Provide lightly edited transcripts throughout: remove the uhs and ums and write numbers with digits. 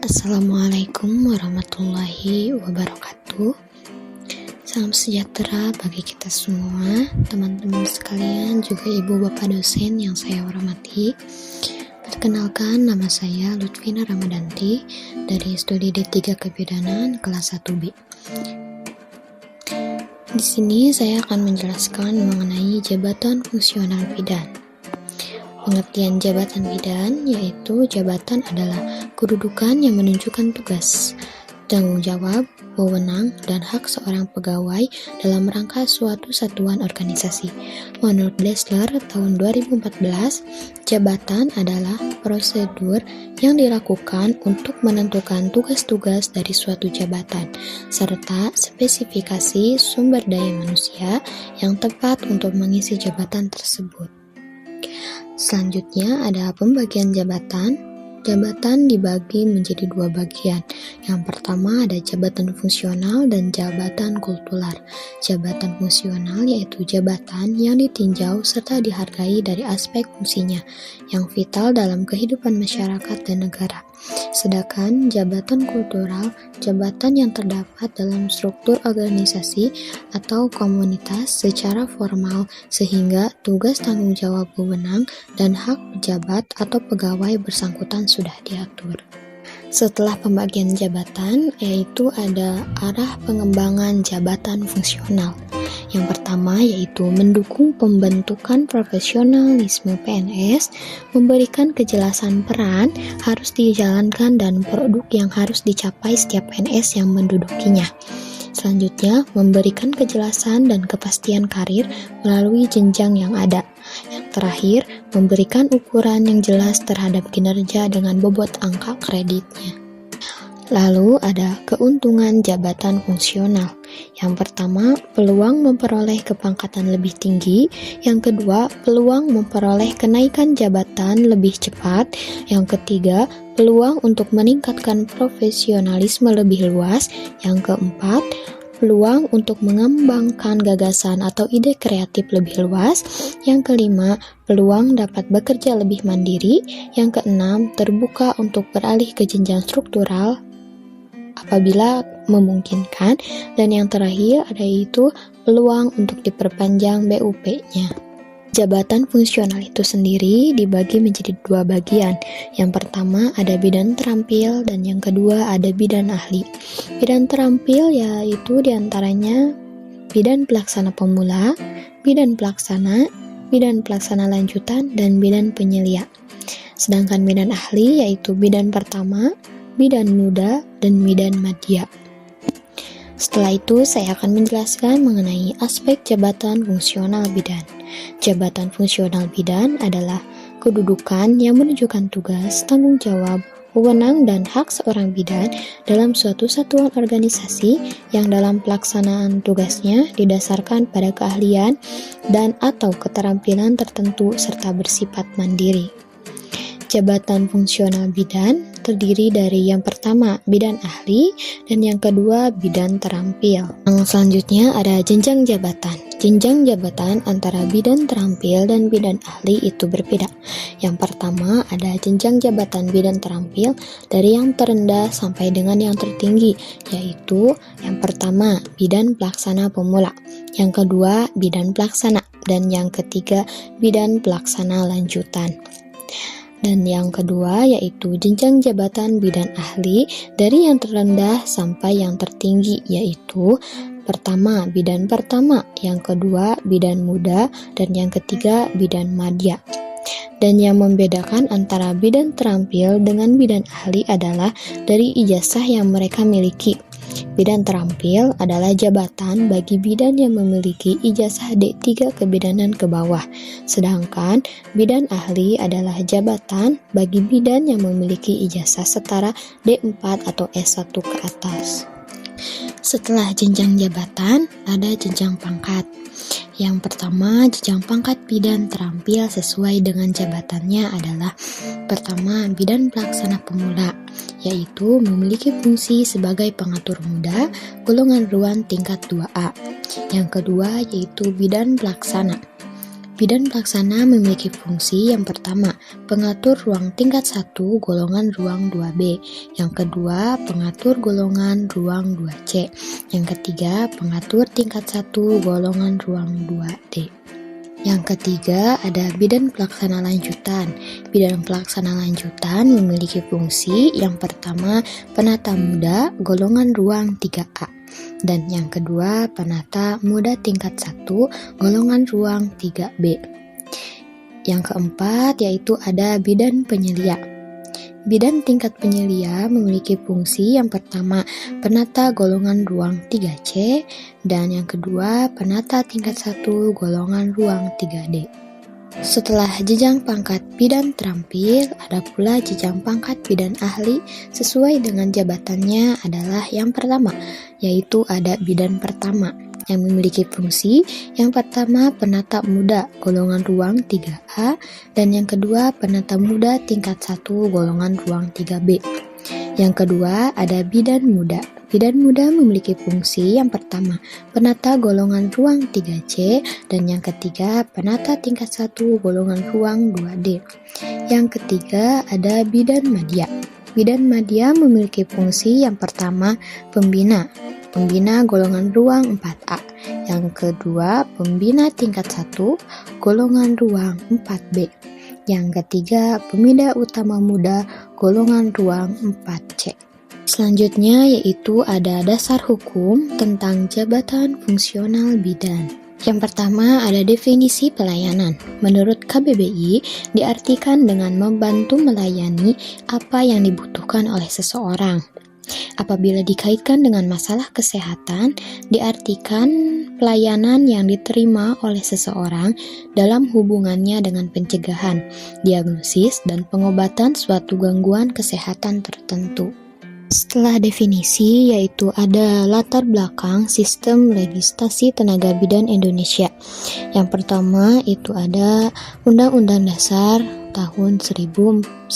Assalamualaikum warahmatullahi wabarakatuh. Salam sejahtera bagi kita semua, teman-teman sekalian, juga ibu bapak dosen yang saya hormati. Perkenalkan, nama saya Lutfina Ramadanti dari Studi D3 Kebidanan kelas 1B. Di sini saya akan menjelaskan mengenai jabatan fungsional bidan. Pengertian jabatan bidan yaitu jabatan adalah kedudukan yang menunjukkan tugas, tanggung jawab, wewenang, dan hak seorang pegawai dalam rangka suatu satuan organisasi. Menurut Dresler tahun 2014, jabatan adalah prosedur yang dilakukan untuk menentukan tugas-tugas dari suatu jabatan, serta spesifikasi sumber daya manusia yang tepat untuk mengisi jabatan tersebut. Selanjutnya ada pembagian jabatan. Jabatan dibagi menjadi dua bagian. Yang pertama ada jabatan fungsional dan jabatan kultural. Jabatan fungsional yaitu jabatan yang ditinjau serta dihargai dari aspek fungsinya yang vital dalam kehidupan masyarakat dan negara. Sedangkan jabatan kultural, jabatan yang terdapat dalam struktur organisasi atau komunitas secara formal sehingga tugas tanggung jawab wewenang dan hak pejabat atau pegawai bersangkutan sudah diatur. Setelah pembagian jabatan, yaitu ada arah pengembangan jabatan fungsional. Yang pertama yaitu mendukung pembentukan profesionalisme PNS, memberikan kejelasan peran harus dijalankan dan produk yang harus dicapai setiap PNS yang mendudukinya. Selanjutnya, memberikan kejelasan dan kepastian karir melalui jenjang yang ada. Yang terakhir, memberikan ukuran yang jelas terhadap kinerja dengan bobot angka kreditnya. Lalu ada keuntungan jabatan fungsional. Yang pertama, peluang memperoleh kepangkatan lebih tinggi. Yang kedua, peluang memperoleh kenaikan jabatan lebih cepat. Yang ketiga, peluang untuk meningkatkan profesionalisme lebih luas. Yang keempat, peluang untuk mengembangkan gagasan atau ide kreatif lebih luas. Yang kelima, peluang dapat bekerja lebih mandiri. Yang keenam, terbuka untuk beralih ke jenjang struktural apabila memungkinkan. Dan yang terakhir ada yaitu peluang untuk diperpanjang BUP-nya. Jabatan fungsional itu sendiri dibagi menjadi dua bagian. Yang pertama ada bidan terampil dan yang kedua ada bidan ahli. Bidan terampil yaitu diantaranya bidan pelaksana pemula, bidan pelaksana lanjutan, dan bidan penyelia. Sedangkan bidan ahli yaitu bidan pertama, bidan muda, dan bidan madya. Setelah itu saya akan menjelaskan mengenai aspek jabatan fungsional bidan. Jabatan fungsional bidan adalah kedudukan yang menunjukkan tugas, tanggung jawab, wewenang, dan hak seorang bidan dalam suatu satuan organisasi yang dalam pelaksanaan tugasnya didasarkan pada keahlian dan atau keterampilan tertentu serta bersifat mandiri. Jabatan fungsional bidan terdiri dari yang pertama bidan ahli dan yang kedua bidan terampil. Yang selanjutnya ada jenjang jabatan. Jenjang jabatan antara bidan terampil dan bidan ahli itu berbeda. Yang pertama ada jenjang jabatan bidan terampil dari yang terendah sampai dengan yang tertinggi, yaitu yang pertama bidan pelaksana pemula, yang kedua bidan pelaksana, dan yang ketiga bidan pelaksana lanjutan. Dan yang kedua yaitu jenjang jabatan bidan ahli dari yang terendah sampai yang tertinggi, yaitu pertama bidan pertama, yang kedua bidan muda, dan yang ketiga bidan madya. Dan yang membedakan antara bidan terampil dengan bidan ahli adalah dari ijazah yang mereka miliki. Bidan terampil adalah jabatan bagi bidan yang memiliki ijazah D3 kebidanan ke bawah, sedangkan bidan ahli adalah jabatan bagi bidan yang memiliki ijazah setara D4 atau S1 ke atas. Setelah jenjang jabatan, ada jenjang pangkat. Yang pertama, jenjang pangkat bidan terampil sesuai dengan jabatannya adalah pertama, bidan pelaksana pemula, yaitu memiliki fungsi sebagai pengatur muda golongan ruan tingkat 2A. Yang kedua yaitu bidan pelaksana. Bidan pelaksana memiliki fungsi yang pertama, pengatur ruang tingkat 1 golongan ruang 2B. Yang kedua, pengatur golongan ruang 2C. Yang ketiga, pengatur tingkat 1 golongan ruang 2D. Yang ketiga, ada bidan pelaksana lanjutan. Bidan pelaksana lanjutan memiliki fungsi yang pertama, penata muda golongan ruang 3A. Dan yang kedua, penata muda tingkat 1 golongan ruang 3B. Yang keempat yaitu ada bidan penyelia. Bidan tingkat penyelia memiliki fungsi yang pertama, penata golongan ruang 3C, dan yang kedua, penata tingkat 1 golongan ruang 3D. Setelah jenjang pangkat bidan terampil, ada pula jenjang pangkat bidan ahli sesuai dengan jabatannya adalah yang pertama, yaitu ada bidan pertama yang memiliki fungsi yang pertama penata muda golongan ruang 3A dan yang kedua penata muda tingkat 1 golongan ruang 3B. Yang kedua ada bidan muda. Bidan muda memiliki fungsi yang pertama, penata golongan ruang 3C, dan yang ketiga, penata tingkat 1 golongan ruang 2D. Yang ketiga, ada bidan madya. Bidan madya memiliki fungsi yang pertama, pembina golongan ruang 4A. Yang kedua, pembina tingkat 1 golongan ruang 4B. Yang ketiga, pembina utama muda golongan ruang 4C. Selanjutnya yaitu ada dasar hukum tentang jabatan fungsional bidan. Yang pertama ada definisi pelayanan. Menurut KBBI, diartikan dengan membantu melayani apa yang dibutuhkan oleh seseorang. Apabila dikaitkan dengan masalah kesehatan, diartikan pelayanan yang diterima oleh seseorang dalam hubungannya dengan pencegahan, diagnosis, dan pengobatan suatu gangguan kesehatan tertentu. Setelah definisi yaitu ada latar belakang sistem legislasi tenaga bidan Indonesia. Yang pertama itu ada Undang-Undang Dasar tahun 1945.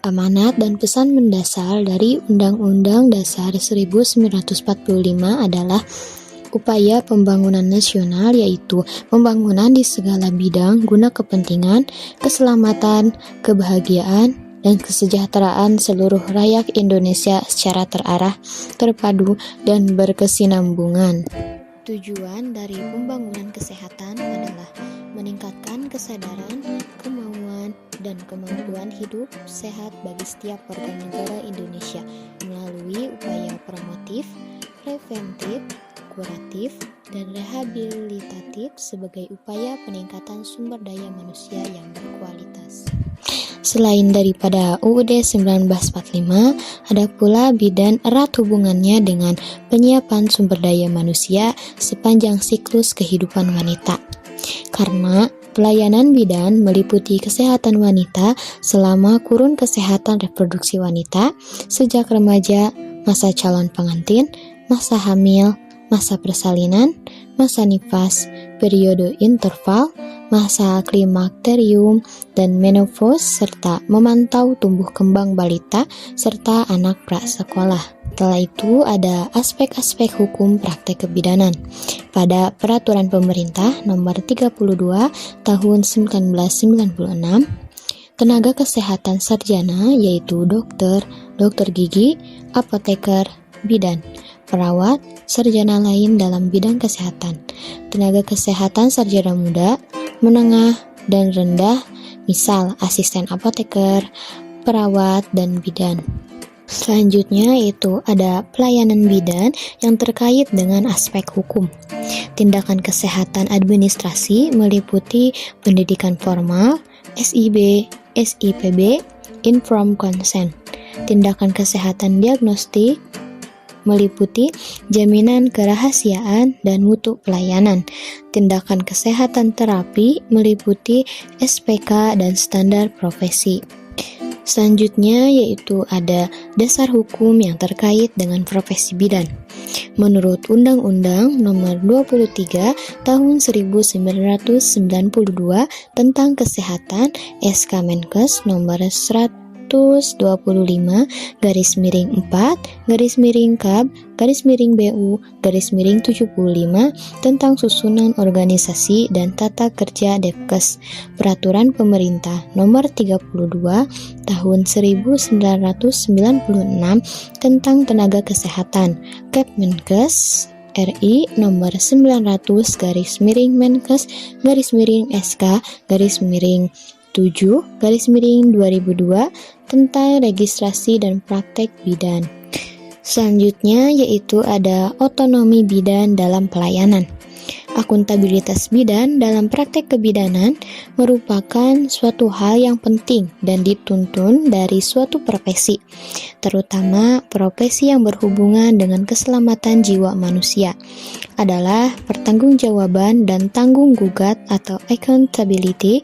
Amanat dan pesan mendasar dari Undang-Undang Dasar 1945 adalah upaya pembangunan nasional, yaitu pembangunan di segala bidang guna kepentingan, keselamatan, kebahagiaan, dan kesejahteraan seluruh rakyat Indonesia secara terarah, terpadu, dan berkesinambungan. Tujuan dari pembangunan kesehatan adalah meningkatkan kesadaran, kemauan, dan kemampuan hidup sehat bagi setiap warga negara Indonesia melalui upaya promotif, preventif, kuratif, dan rehabilitatif sebagai upaya peningkatan sumber daya manusia yang berkualitas. Selain daripada UUD 1945, ada pula bidan erat hubungannya dengan penyiapan sumber daya manusia sepanjang siklus kehidupan wanita. Karena pelayanan bidan meliputi kesehatan wanita selama kurun kesehatan reproduksi wanita, sejak remaja, masa calon pengantin, masa hamil, masa persalinan, masa nifas, periode interval, masa klimakterium, dan menopause, serta memantau tumbuh kembang balita serta anak prasekolah. Setelah itu ada aspek-aspek hukum praktek kebidanan. Pada Peraturan Pemerintah Nomor 32 Tahun 1996, tenaga kesehatan sarjana yaitu dokter, dokter gigi, apoteker, bidan, perawat, sarjana lain dalam bidang kesehatan, tenaga kesehatan sarjana muda, menengah, dan rendah, misal asisten apoteker, perawat, dan bidan. Selanjutnya itu ada pelayanan bidan yang terkait dengan aspek hukum. Tindakan kesehatan administrasi meliputi pendidikan formal, SIB, SIPB, informed consent. Tindakan kesehatan diagnostik meliputi jaminan kerahasiaan dan mutu pelayanan. Tindakan kesehatan terapi meliputi SPK dan standar profesi. Selanjutnya yaitu ada dasar hukum yang terkait dengan profesi bidan. Menurut Undang-Undang Nomor 23 Tahun 1992 tentang Kesehatan, SK Menkes Nomor 4/4/BU/75 tentang susunan organisasi dan tata kerja Depkes, Peraturan Pemerintah Nomor 32 Tahun 1996 tentang Tenaga Kesehatan, Kepmenkes RI Nomor 900/Menkes/SK/7/2002 tentang registrasi dan praktek bidan. Selanjutnya yaitu ada otonomi bidan dalam pelayanan. Akuntabilitas bidan dalam praktek kebidanan merupakan suatu hal yang penting dan dituntun dari suatu profesi, terutama profesi yang berhubungan dengan keselamatan jiwa manusia, adalah pertanggungjawaban dan tanggung gugat atau accountability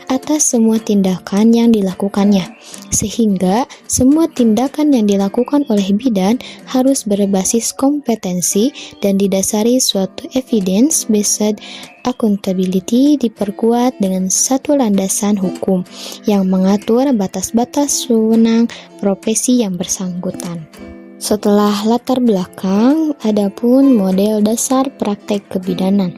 atas semua tindakan yang dilakukannya, sehingga semua tindakan yang dilakukan oleh bidan harus berbasis kompetensi dan didasari suatu evidence-based accountability, diperkuat dengan satu landasan hukum yang mengatur batas-batas wewenang profesi yang bersangkutan. Setelah latar belakang, adapun model dasar praktek kebidanan.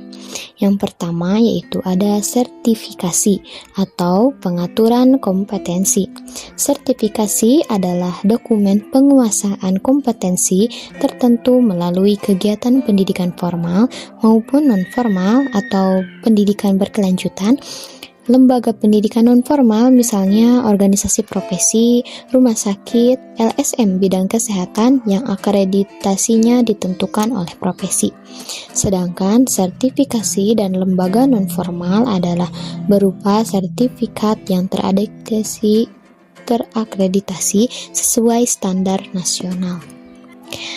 Yang pertama yaitu ada sertifikasi atau pengaturan kompetensi. Sertifikasi adalah dokumen penguasaan kompetensi tertentu melalui kegiatan pendidikan formal maupun non-formal atau pendidikan berkelanjutan. Lembaga pendidikan non-formal misalnya organisasi profesi, rumah sakit, LSM bidang kesehatan yang akreditasinya ditentukan oleh profesi. Sedangkan sertifikasi dan lembaga non-formal adalah berupa sertifikat yang terakreditasi sesuai standar nasional.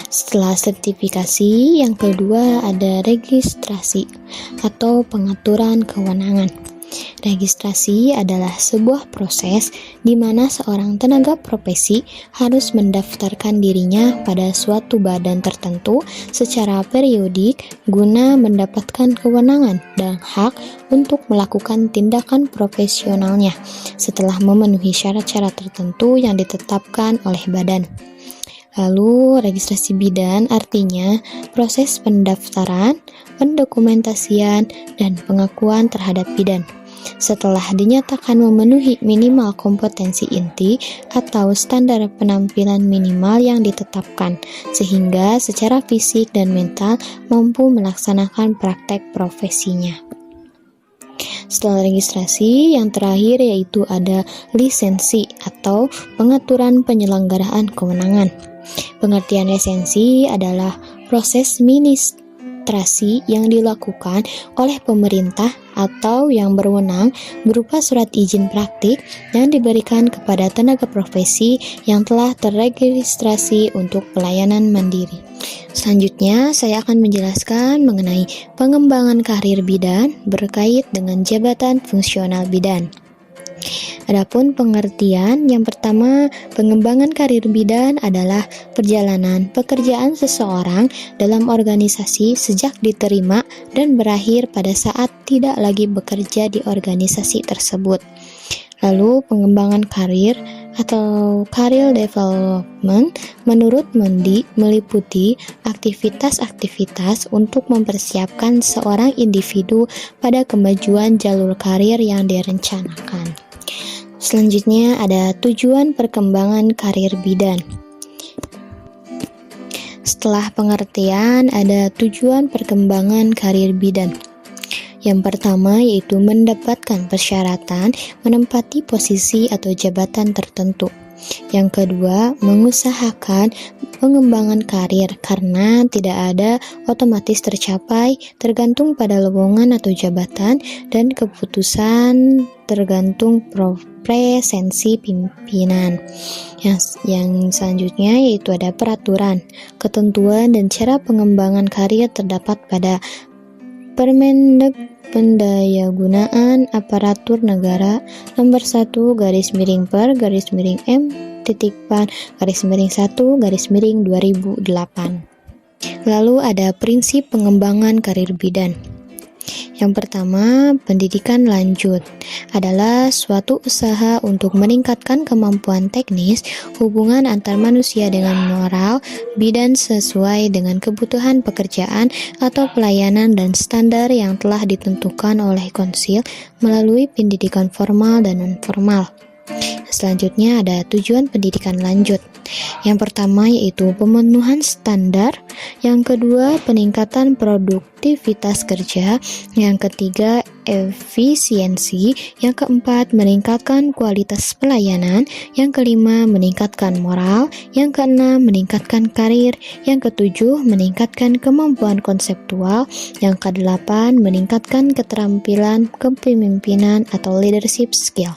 Setelah sertifikasi, yang kedua ada registrasi atau pengaturan kewenangan. Registrasi adalah sebuah proses di mana seorang tenaga profesi harus mendaftarkan dirinya pada suatu badan tertentu secara periodik guna mendapatkan kewenangan dan hak untuk melakukan tindakan profesionalnya setelah memenuhi syarat-syarat tertentu yang ditetapkan oleh badan. Lalu, registrasi bidan artinya proses pendaftaran, pendokumentasian, dan pengakuan terhadap bidan. Setelah dinyatakan memenuhi minimal kompetensi inti atau standar penampilan minimal yang ditetapkan, sehingga secara fisik dan mental mampu melaksanakan praktek profesinya. Setelah registrasi, yang terakhir yaitu ada lisensi atau pengaturan penyelenggaraan kewenangan. Pengertian lisensi adalah proses administrasi yang dilakukan oleh pemerintah atau yang berwenang berupa surat izin praktik yang diberikan kepada tenaga profesi yang telah terregistrasi untuk pelayanan mandiri. Selanjutnya, saya akan menjelaskan mengenai pengembangan karir bidan berkait dengan jabatan fungsional bidan. Adapun pengertian yang pertama, pengembangan karir bidan adalah perjalanan pekerjaan seseorang dalam organisasi sejak diterima dan berakhir pada saat tidak lagi bekerja di organisasi tersebut. Lalu pengembangan karir atau career development menurut Mendi meliputi aktivitas-aktivitas untuk mempersiapkan seorang individu pada kemajuan jalur karir yang direncanakan. Selanjutnya ada tujuan perkembangan karir bidan. Setelah pengertian, ada tujuan perkembangan karir bidan. Yang pertama yaitu mendapatkan persyaratan menempati posisi atau jabatan tertentu. Yang kedua, mengusahakan pengembangan karir karena tidak ada otomatis tercapai, tergantung pada lowongan atau jabatan, dan keputusan tergantung presensi pimpinan. Yang selanjutnya yaitu ada peraturan, ketentuan, dan cara pengembangan karir terdapat pada Permendeg Pendayagunaan Aparatur Negara Nomor 1/M.PAN/1/2008. Lalu ada prinsip pengembangan karir bidan. Yang pertama, pendidikan lanjut adalah suatu usaha untuk meningkatkan kemampuan teknis, hubungan antar manusia dengan moral, bidan sesuai dengan kebutuhan pekerjaan atau pelayanan dan standar yang telah ditentukan oleh konsil melalui pendidikan formal dan non-formal. Selanjutnya ada tujuan pendidikan lanjut. Yang pertama yaitu pemenuhan standar, yang kedua peningkatan produktivitas kerja, yang ketiga efisiensi, yang keempat meningkatkan kualitas pelayanan, yang kelima meningkatkan moral, yang keenam meningkatkan karir, yang ketujuh meningkatkan kemampuan konseptual, yang kedelapan meningkatkan keterampilan kepemimpinan atau leadership skill,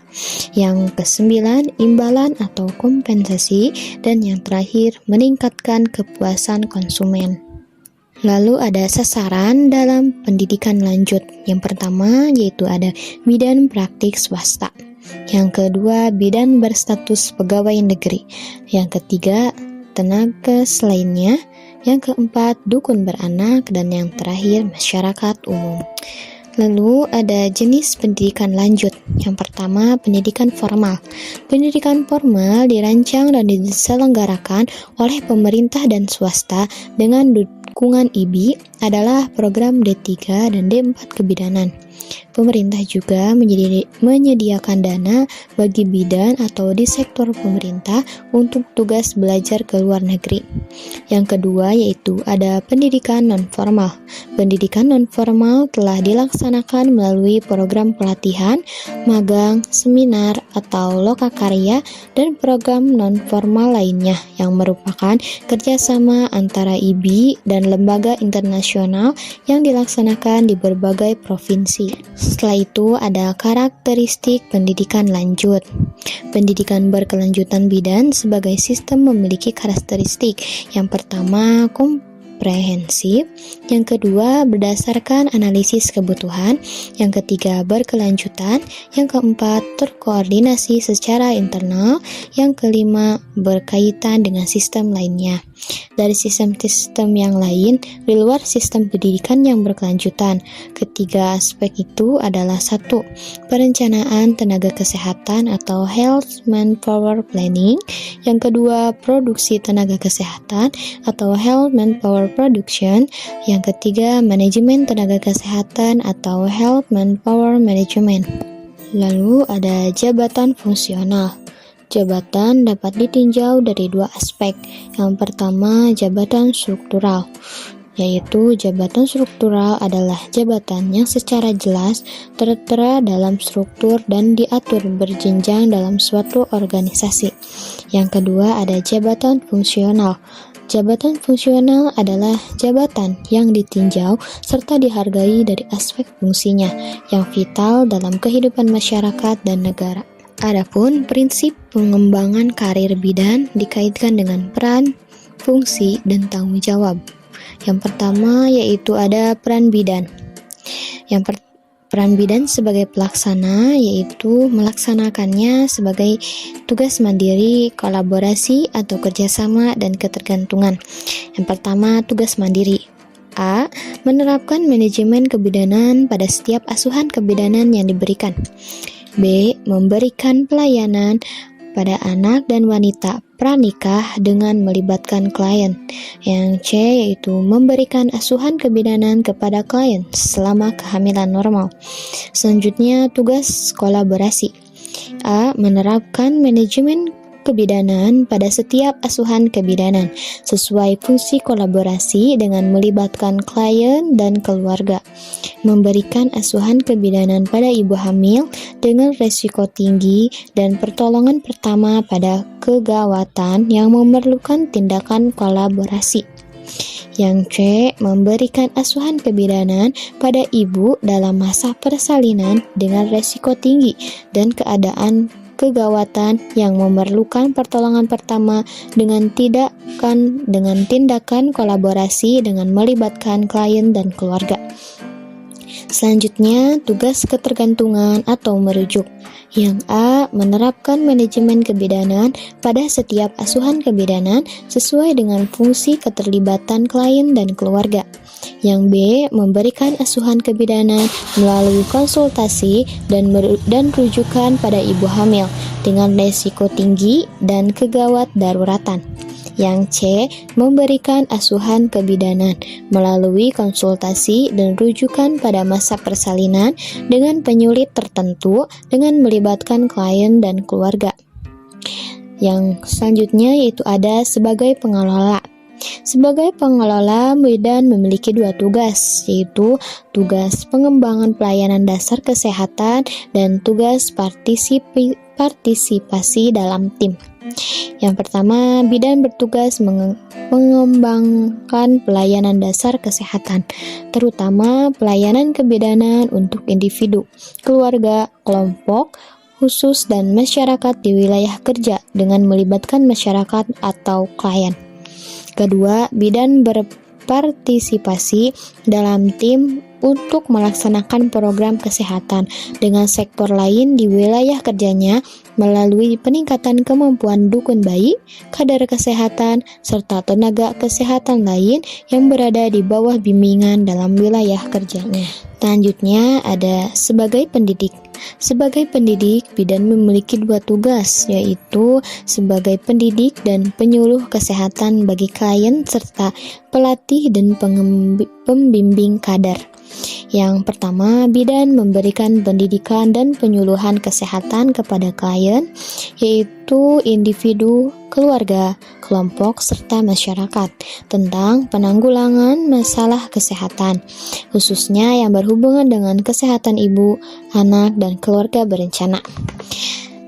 yang kesembilan imbalan atau kompensasi, dan yang terakhir meningkatkan kepuasan konsumen. Lalu ada sasaran dalam pendidikan lanjut. Yang pertama yaitu ada bidan praktik swasta. Yang kedua bidan berstatus pegawai negeri. Yang ketiga tenaga lainnya. Yang keempat dukun beranak, dan yang terakhir masyarakat umum. Lalu ada jenis pendidikan lanjut. Yang pertama, pendidikan formal. Pendidikan formal dirancang dan diselenggarakan oleh pemerintah dan swasta dengan dukungan IBI adalah program D3 dan D4 kebidanan. Pemerintah juga menyediakan dana bagi bidan atau di sektor pemerintah untuk tugas belajar ke luar negeri. Yang kedua yaitu ada pendidikan non-formal. Pendidikan non-formal telah dilaksanakan melalui program pelatihan, magang, seminar, atau lokakarya, dan program non-formal lainnya yang merupakan kerjasama antara IBI dan lembaga internasional yang dilaksanakan di berbagai provinsi. Setelah itu ada karakteristik pendidikan lanjut. Pendidikan berkelanjutan bidan sebagai sistem memiliki karakteristik. Yang pertama, komprehensif, yang kedua berdasarkan analisis kebutuhan, yang ketiga berkelanjutan, yang keempat terkoordinasi secara internal, yang kelima berkaitan dengan sistem lainnya. Dari sistem-sistem yang lain di luar sistem pendidikan yang berkelanjutan. Ketiga aspek itu adalah 1. Perencanaan tenaga kesehatan atau health manpower planning, yang kedua produksi tenaga kesehatan atau health manpower production, yang ketiga manajemen tenaga kesehatan atau health manpower management. Lalu ada jabatan fungsional. Jabatan dapat ditinjau dari 2 aspek. Yang pertama, jabatan struktural, yaitu jabatan struktural adalah jabatan yang secara jelas tertera dalam struktur dan diatur berjenjang dalam suatu organisasi. Yang kedua, ada jabatan fungsional. Jabatan fungsional adalah jabatan yang ditinjau serta dihargai dari aspek fungsinya yang vital dalam kehidupan masyarakat dan negara. Adapun prinsip pengembangan karir bidan dikaitkan dengan peran, fungsi, dan tanggung jawab. Yang pertama yaitu ada peran bidan. Peran bidan sebagai pelaksana yaitu melaksanakannya sebagai tugas mandiri, kolaborasi, atau kerjasama dan ketergantungan. Yang pertama, tugas mandiri. A. Menerapkan manajemen kebidanan pada setiap asuhan kebidanan yang diberikan. B. Memberikan pelayanan pada anak dan wanita pranikah dengan melibatkan klien. Yang C yaitu memberikan asuhan kebidanan kepada klien selama kehamilan normal. Selanjutnya tugas kolaborasi. A. Menerapkan manajemen kebidanan pada setiap asuhan kebidanan sesuai fungsi kolaborasi dengan melibatkan klien dan keluarga. Memberikan asuhan kebidanan pada ibu hamil dengan resiko tinggi dan pertolongan pertama pada kegawatan yang memerlukan tindakan kolaborasi. Yang C. Memberikan asuhan kebidanan pada ibu dalam masa persalinan dengan resiko tinggi dan keadaan kegawatan yang memerlukan pertolongan pertama dengan tindakan kolaborasi dengan melibatkan klien dan keluarga. Selanjutnya, tugas ketergantungan atau merujuk. Yang A, menerapkan manajemen kebidanan pada setiap asuhan kebidanan sesuai dengan fungsi keterlibatan klien dan keluarga. Yang B, memberikan asuhan kebidanan melalui konsultasi dan rujukan pada ibu hamil dengan risiko tinggi dan kegawat daruratan. Yang C, memberikan asuhan kebidanan melalui konsultasi dan rujukan pada masa persalinan dengan penyulit tertentu dengan melibatkan klien dan keluarga. Yang selanjutnya yaitu ada sebagai pengelola. Sebagai pengelola, bidan memiliki dua tugas, yaitu tugas pengembangan pelayanan dasar kesehatan dan tugas partisipasi dalam tim. Yang pertama, bidan bertugas mengembangkan pelayanan dasar kesehatan, terutama pelayanan kebidanan untuk individu, keluarga, kelompok khusus, dan masyarakat di wilayah kerja dengan melibatkan masyarakat atau klien. Kedua, bidan berpartisipasi dalam tim untuk melaksanakan program kesehatan dengan sektor lain di wilayah kerjanya melalui peningkatan kemampuan dukun bayi, kader kesehatan, serta tenaga kesehatan lain yang berada di bawah bimbingan dalam wilayah kerjanya. Selanjutnya ada sebagai pendidik. Sebagai pendidik, bidan memiliki dua tugas, yaitu sebagai pendidik dan penyuluh kesehatan bagi klien serta pelatih dan pembimbing kader. Yang pertama, bidan memberikan pendidikan dan penyuluhan kesehatan kepada klien, yaitu individu, keluarga, kelompok, serta masyarakat tentang penanggulangan masalah kesehatan, khususnya yang berhubungan dengan kesehatan ibu, anak, dan keluarga berencana.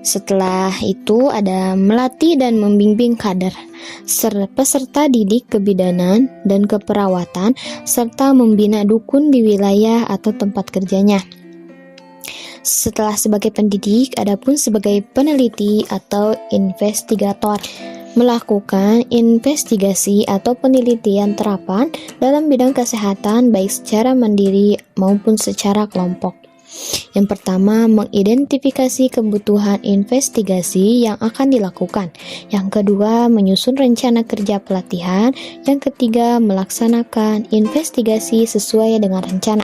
Setelah itu ada melatih dan membimbing kader, peserta didik kebidanan dan keperawatan, serta membina dukun di wilayah atau tempat kerjanya. Setelah sebagai pendidik, adapun sebagai peneliti atau investigator, melakukan investigasi atau penelitian terapan dalam bidang kesehatan baik secara mandiri maupun secara kelompok. Yang pertama, mengidentifikasi kebutuhan investigasi yang akan dilakukan. Yang kedua, menyusun rencana kerja pelatihan. Yang ketiga, melaksanakan investigasi sesuai dengan rencana.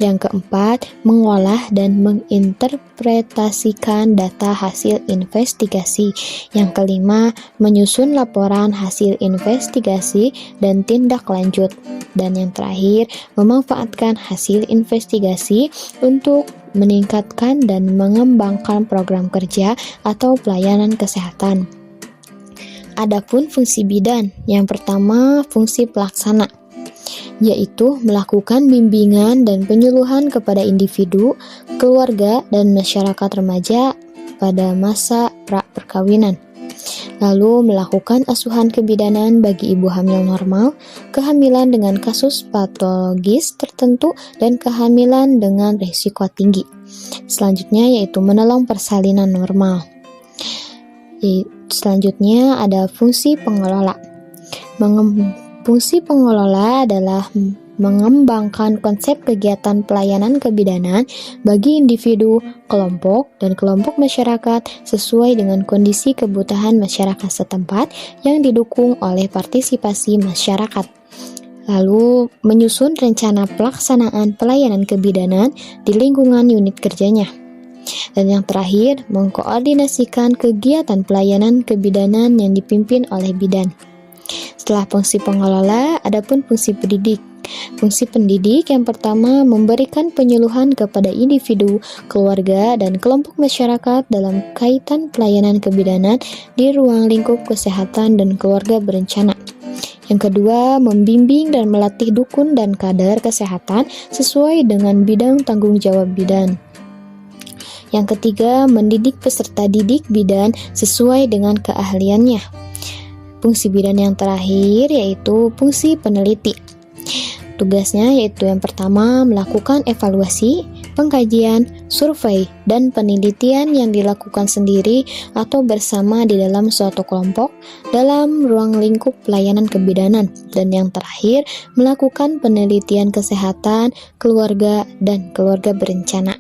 Yang keempat, mengolah dan menginterpretasikan data hasil investigasi. Yang kelima, menyusun laporan hasil investigasi dan tindak lanjut. Dan yang terakhir, memanfaatkan hasil investigasi untuk meningkatkan dan mengembangkan program kerja atau pelayanan kesehatan. Adapun fungsi bidan, yang pertama fungsi pelaksana, yaitu melakukan bimbingan dan penyuluhan kepada individu, keluarga, dan masyarakat remaja pada masa pra-perkawinan. Lalu melakukan asuhan kebidanan bagi ibu hamil normal, kehamilan dengan kasus patologis tertentu, dan kehamilan dengan risiko tinggi. Selanjutnya yaitu menolong persalinan normal. Selanjutnya ada fungsi pengelola. Fungsi pengelola adalah mengembangkan konsep kegiatan pelayanan kebidanan bagi individu, kelompok, dan kelompok masyarakat sesuai dengan kondisi kebutuhan masyarakat setempat yang didukung oleh partisipasi masyarakat. Lalu, menyusun rencana pelaksanaan pelayanan kebidanan di lingkungan unit kerjanya. Dan yang terakhir, mengkoordinasikan kegiatan pelayanan kebidanan yang dipimpin oleh bidan. Setelah fungsi pengelola, adapun fungsi pendidik. Fungsi pendidik yang pertama memberikan penyuluhan kepada individu, keluarga, dan kelompok masyarakat dalam kaitan pelayanan kebidanan di ruang lingkup kesehatan dan keluarga berencana. Yang kedua, membimbing dan melatih dukun dan kader kesehatan sesuai dengan bidang tanggung jawab bidan. Yang ketiga, mendidik peserta didik bidan sesuai dengan keahliannya. Fungsi bidan yang terakhir yaitu fungsi peneliti. Tugasnya yaitu yang pertama melakukan evaluasi, pengkajian, survei, dan penelitian yang dilakukan sendiri atau bersama di dalam suatu kelompok dalam ruang lingkup pelayanan kebidanan, dan yang terakhir, melakukan penelitian kesehatan, keluarga, dan keluarga berencana.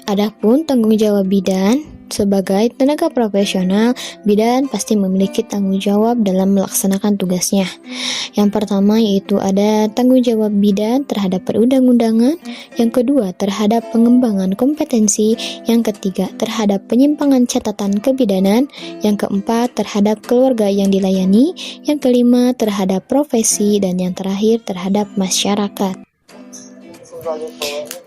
Adapun tanggung jawab bidan, sebagai tenaga profesional, bidan pasti memiliki tanggung jawab dalam melaksanakan tugasnya. Yang pertama yaitu ada tanggung jawab bidan terhadap perundang-undangan, yang kedua terhadap pengembangan kompetensi, yang ketiga terhadap penyimpangan catatan kebidanan, yang keempat terhadap keluarga yang dilayani, yang kelima terhadap profesi, dan yang terakhir terhadap masyarakat.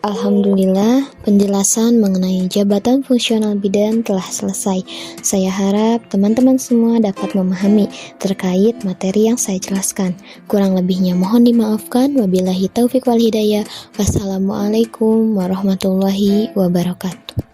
Alhamdulillah, penjelasan mengenai jabatan fungsional bidan telah selesai. Saya harap teman-teman semua dapat memahami terkait materi yang saya jelaskan. Kurang lebihnya mohon dimaafkan. Wabillahi taufiq wal hidayah. Wassalamualaikum warahmatullahi wabarakatuh.